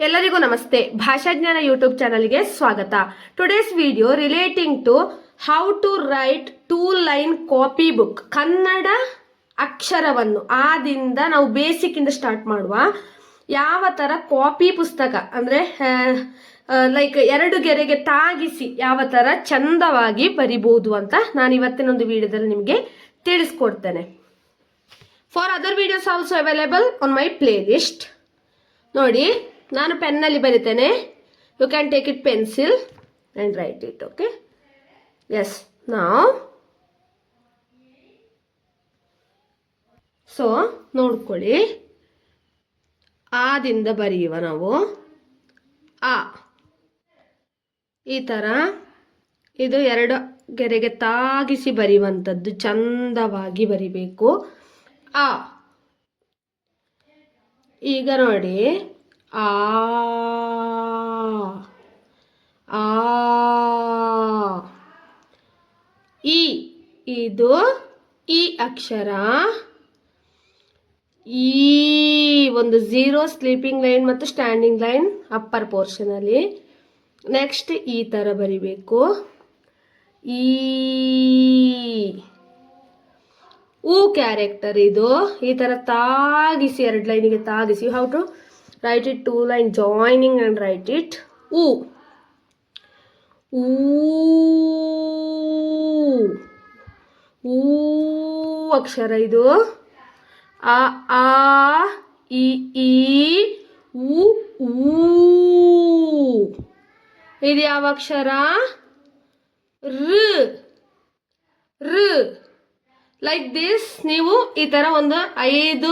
ಎಲ್ಲರಿಗೂ ನಮಸ್ತೆ. ಭಾಷಾಜ್ಞಾನ ಯೂಟ್ಯೂಬ್ ಚಾನಲ್ಗೆ ಸ್ವಾಗತ. Today's video relating to how to write two line copybook. Kannada ಅಕ್ಷರವನ್ನು ಆದಿಂದ ನಾವು ಬೇಸಿಕ್ ಇಂದ ಸ್ಟಾರ್ಟ್ ಮಾಡುವ. ಯಾವ ತರ ಕಾಪಿ ಪುಸ್ತಕ ಅಂದ್ರೆ ಲೈಕ್ 2 ಗೆರೆಗೆ ತಾಗಿಸಿ ಯಾವ ತರ ಚಂದವಾಗಿ ಬರಿಬಹುದು ಅಂತ ನಾನು ಇವತ್ತಿನ ಒಂದು ವಿಡಿಯೋದಲ್ಲಿ ನಿಮಗೆ ತಿಳಿಸ್ಕೊಡ್ತೇನೆ. For other videos also available on my playlist. ನೋಡಿ, ನಾನು ಪೆನ್ನಲ್ಲಿ ಬರಿತೇನೆ. You can take it pencil and write it. Okay, yes. ನಾವ್ ಸೊ ನೋಡ್ಕೊಳ್ಳಿ, ಆದಿಂದ ಬರೆಯುವ ನಾವು. ಆ ಈ ಥರ ಇದು 2 ಗೆರೆಗೆ ತಾಗಿಸಿ ಬರೆಯುವಂಥದ್ದು, ಚಂದವಾಗಿ ಬರಿಬೇಕು. ಆ ಈಗ ನೋಡಿ, ಆ ಆ ಈ ಇದು ಈ ಅಕ್ಷರ. ಈ ಒಂದು 0 ಸ್ಲೀಪಿಂಗ್ ಲೈನ್ ಮತ್ತು ಸ್ಟ್ಯಾಂಡಿಂಗ್ ಲೈನ್ ಅಪ್ಪರ್ ಪೋರ್ಷನ್ ಅಲ್ಲಿ. ನೆಕ್ಸ್ಟ್ ಈ ತರ ಬರಿಬೇಕು. ಈ ಊ ಕ್ಯಾರೆಕ್ಟರ್ ಇದು. ಈ ತರ ತಾಗಿಸಿ 2 ಲೈನಿಗೆ ತಾಗಿಸಿ. How to write it 2-line joining and write it. U. ಊ ಅಕ್ಷರ ಇದು. ಆ ಆ ಈ ಈ ಊ ಊ. ಇದು ಯಾವ ಅಕ್ಷರ? ಋ ಋ. ಲೈಕ್ ದಿಸ್ ನೀವು ಈ ತರ ಒಂದು 5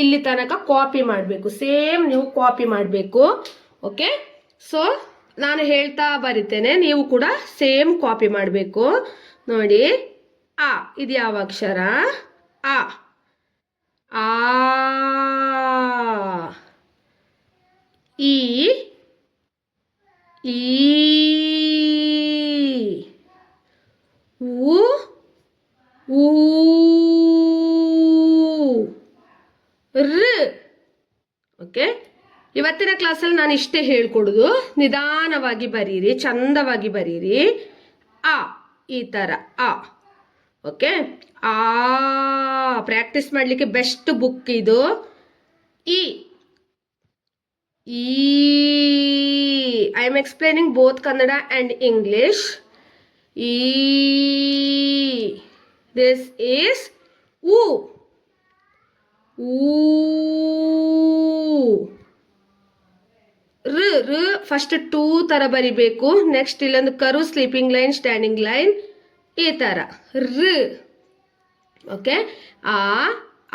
ಇಲ್ಲಿ ತನಕ ಕಾಪಿ ಮಾಡಬೇಕು. ಸೇಮ್ ನೀವು ಕಾಪಿ ಮಾಡಬೇಕು. ಓಕೆ, ಸೊ ನಾನು ಹೇಳ್ತಾ ಬರಿತೇನೆ, ನೀವು ಕೂಡ ಸೇಮ್ ಕಾಪಿ ಮಾಡಬೇಕು. ನೋಡಿ, ಆ ಇದು ಯಾವ ಅಕ್ಷರ? ಆ ಆ ಈ ಈ ಊ ಊ ಋ. ಓಕೆ, ಇವತ್ತಿನ ಕ್ಲಾಸಲ್ಲಿ ನಾನು ಇಷ್ಟೇ ಹೇಳ್ಕೊಡುದು. ನಿಧಾನವಾಗಿ ಬರೀರಿ, ಚಂದವಾಗಿ ಬರೀರಿ. ಆ ಈ ತರ ಆ. ಓಕೆ, ಆ ಪ್ರಾಕ್ಟೀಸ್ ಮಾಡಲಿಕ್ಕೆ ಬೆಸ್ಟ್ ಬುಕ್ ಇದು. ಈ I am explaining both Kannada and English. ಈ this is U. ಋ ಫಸ್ಟ್ 2 ತರ ಬರಿಬೇಕು. ನೆಕ್ಸ್ಟ್ ಇಲ್ಲೊಂದು ಕರು ಸ್ಲೀಪಿಂಗ್ ಲೈನ್, ಸ್ಟ್ಯಾಂಡಿಂಗ್ ಲೈನ್, ಈ ತರ ಋ. ಓಕೆ, ಆ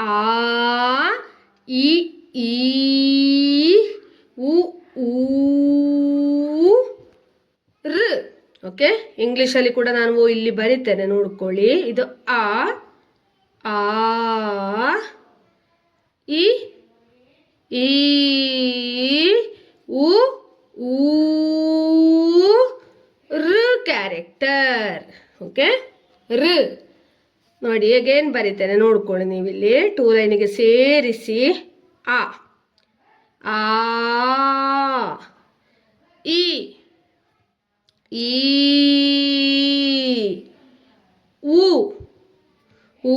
ಆ ಈ ಈ ಉ ಊ ಋ. ಓಕೆ, ಇಂಗ್ಲಿಷಲ್ಲಿ ಕೂಡ ನಾನು ಇಲ್ಲಿ ಬರಿತೇನೆ, ನೋಡ್ಕೊಳ್ಳಿ. ಇದು ಆ ಆ ಈ ಈ ಉ ಊ ಋ ಕ್ಯಾರೆಕ್ಟರ್. ಓಕೆ, ಋ. ನೋಡಿ, ಅಗೇನ್ ಬರಿತೇನೆ, ನೋಡ್ಕೊಳ್ಳಿ ನೀವಿಲ್ಲಿ 2 ಲೈನಿಗೆ ಸೇರಿಸಿ. ಆ ಆ ಈ ಈ ಉ ಊ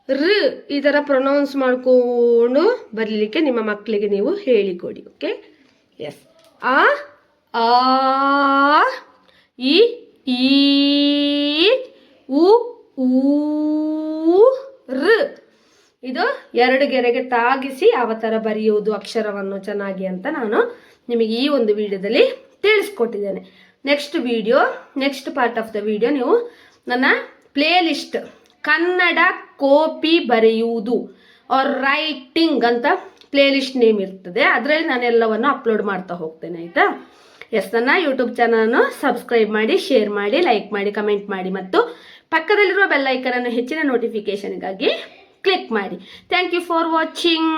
ಋ. ಈ ಥರ ಪ್ರೊನೌನ್ಸ್ ಮಾಡಿಕೊಂಡು ಬರಲಿಕ್ಕೆ ನಿಮ್ಮ ಮಕ್ಕಳಿಗೆ ನೀವು ಹೇಳಿಕೊಡಿ. Okay, S. ಆ ಆ ಈ ಈ ಉ ಊ ಋ. ಇದು 2 ಗೆರೆಗೆ ತಾಗಿಸಿ ಯಾವ ಥರ ಬರೆಯುವುದು ಅಕ್ಷರವನ್ನು ಚೆನ್ನಾಗಿ ಅಂತ ನಾನು ನಿಮಗೆ ಈ ಒಂದು ವಿಡಿಯೋದಲ್ಲಿ ತಿಳಿಸ್ಕೊಟ್ಟಿದ್ದೇನೆ. Next part of the video ನೀವು ನನ್ನ ಪ್ಲೇ ಲಿಸ್ಟ್ ಕನ್ನಡ ಕಾಪಿ ಬರೆಯುವುದು ಆರ್ ರೈಟಿಂಗ್ ಅಂತ ಪ್ಲೇ ಲಿಸ್ಟ್ ನೇಮ್ ಇರ್ತದೆ. ಅದರಲ್ಲಿ ನಾನು ಎಲ್ಲವನ್ನು ಅಪ್ಲೋಡ್ ಮಾಡ್ತಾ ಹೋಗ್ತೇನೆ, ಆಯಿತಾ? ಎಸ್, ನನ್ನ ಯೂಟ್ಯೂಬ್ ಚಾನಲನ್ನು ಸಬ್ಸ್ಕ್ರೈಬ್ ಮಾಡಿ, ಶೇರ್ ಮಾಡಿ, ಲೈಕ್ ಮಾಡಿ, ಕಮೆಂಟ್ ಮಾಡಿ ಮತ್ತು ಪಕ್ಕದಲ್ಲಿರುವ ಬೆಲ್ ಐಕನ್ ಅನ್ನು ಹೆಚ್ಚಿನ ನೋಟಿಫಿಕೇಶನ್ಗಾಗಿ ಕ್ಲಿಕ್ ಮಾಡಿ. Thank you for watching.